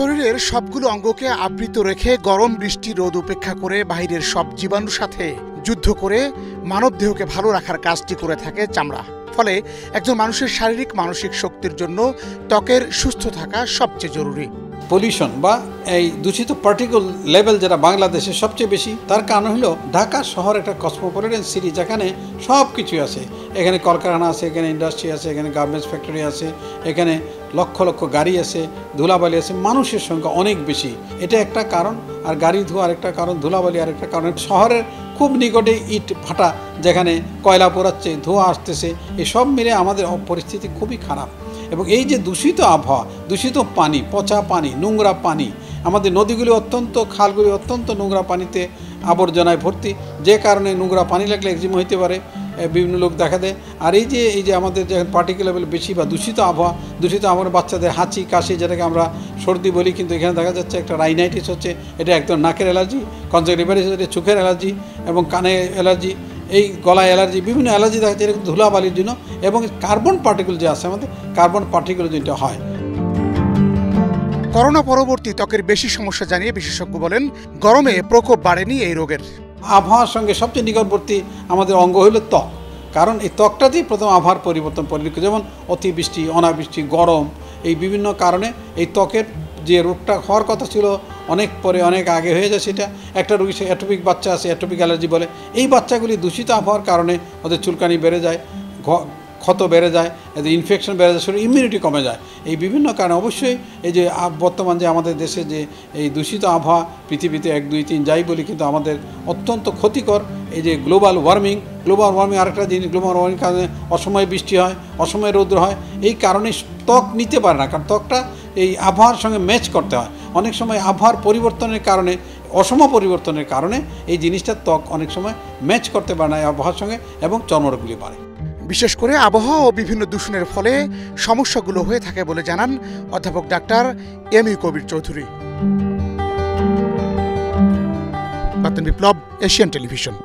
শরীরের সবগুলো অঙ্গকে আবৃত রেখে গরম বৃষ্টি রোদ উপেক্ষা করে বাহিরের সব জীবাণুর সাথে যুদ্ধ করে মানবদেহকে ভালো রাখার কাজটি করে থাকে চামড়া। ফলে একজন মানুষের শারীরিক মানসিক শক্তির জন্য ত্বকের সুস্থ থাকা সবচেয়ে জরুরি। পলিউশন বা এই দূষিত পার্টিকেল লেভেল যেটা বাংলাদেশে সবচেয়ে বেশি, তার কারণ হলো ঢাকা শহর একটা কসমোপলিটন সিটি, যেখানে সব কিছু আছে। এখানে কলকারখানা আছে, এখানে ইন্ডাস্ট্রি আছে, এখানে গার্মেন্টস ফ্যাক্টরি আছে, এখানে লক্ষ লক্ষ গাড়ি আছে, ধুলাবালি আছে, মানুষের সংখ্যা অনেক বেশি। এটা একটা কারণ। আর গাড়ি ধোয়া আরেকটা কারণ, ধুলাবালি আরেকটা কারণ। শহরের খুব নিকটে ইট ভাটা, যেখানে কয়লা পোড়াচ্ছে, ধোঁয়া আসতেছে, এসব মিলে আমাদের পরিস্থিতি খুবই খারাপ। এবং এই যে দূষিত আবহাওয়া, দূষিত পানি, পচা পানি, নোংরা পানি, আমাদের নদীগুলি খালগুলি অত্যন্ত নোংরা পানিতে আবর্জনায় ভর্তি, যে কারণে নোংরা পানি লাগলে একজিমা হইতে পারে, বিভিন্ন লোক দেখা দেয়। আর এই যে আমাদের যে পার্টিকেল লেভেল বেশি বা দূষিত আবহাওয়া বাচ্চাদের হাঁচি কাশি, যেটাকে আমরা সর্দি বলি, কিন্তু এখানে দেখা যাচ্ছে একটা রাইনাইটিস হচ্ছে। এটা একদম নাকের অ্যালার্জি, কনজাংটিভাইটিস হচ্ছে চোখের অ্যালার্জি, এবং কানে অ্যালার্জি, এই গলায় অ্যালার্জি, বিভিন্ন অ্যালার্জি দেখা যাচ্ছে এরকম ধুলাবালির জন্য। এবং কার্বন পার্টিকেল যে আছে আমাদের, কার্বন পার্টিকেল যেটা হয়। করোনা পরবর্তী ত্বকের বেশি সমস্যা জানিয়ে বিশেষজ্ঞ বলেন, গরমে প্রকোপ বাড়েনি এই রোগের। আবহাওয়ার সঙ্গে সবচেয়ে নিকটবর্তী আমাদের অঙ্গ হইল ত্বক, কারণ এই ত্বকটাতেই প্রথম আবহাওয়ার পরিবর্তন পরিলক্ষিত। যেমন অতিবৃষ্টি, অনাবৃষ্টি, গরম, এই বিভিন্ন কারণে এই ত্বকের যে রোগটা হওয়ার কথা ছিল অনেক পরে, অনেক আগে হয়ে যায়। সেটা একটা রোগী, সে অ্যাটোপিক বাচ্চা আছে, অ্যাটোপিক অ্যালার্জি বলে। এই বাচ্চাগুলি দূষিত আবহাওয়ার কারণে ওদের চুলকানি বেড়ে যায়, ক্ষত বেড়ে যায়, এদের ইনফেকশন বেড়ে যায়, শরীর ইমিউনিটি কমে যায়। এই বিভিন্ন কারণে অবশ্যই এই যে বর্তমান যে আমাদের দেশে যে এই দূষিত আবহাওয়া, পৃথিবীতে 1, 2, 3 যাই বলি, কিন্তু আমাদের অত্যন্ত ক্ষতিকর। এই যে গ্লোবাল ওয়ার্মিং আরেকটা জিনিস। গ্লোবাল ওয়ার্মিং কারণে অসময়ে বৃষ্টি হয়, অসময়ে রৌদ্র হয়। এই কারণে ত্বক নিতে পারে না, কারণ ত্বকটা এই আবহাওয়ার সঙ্গে ম্যাচ করতে হয়। অনেক সময় আবহাওয়ার পরিবর্তনের কারণে, অসম পরিবর্তনের কারণে এই জিনিসটা ত্বক অনেক সময় ম্যাচ করতে পারে না আবহাওয়ার সঙ্গে, এবং চর্মরোগগুলি বাড়ে। বিশেষ করে আবহাওয়া ও বিভিন্ন দূষণের ফলে সমস্যাগুলো হয়ে থাকে বলে জানান অধ্যাপক ডাক্তার এম.ইউ. কবির চৌধুরী। বাতন বিপ্লব, এশিয়ান টেলিভিশন।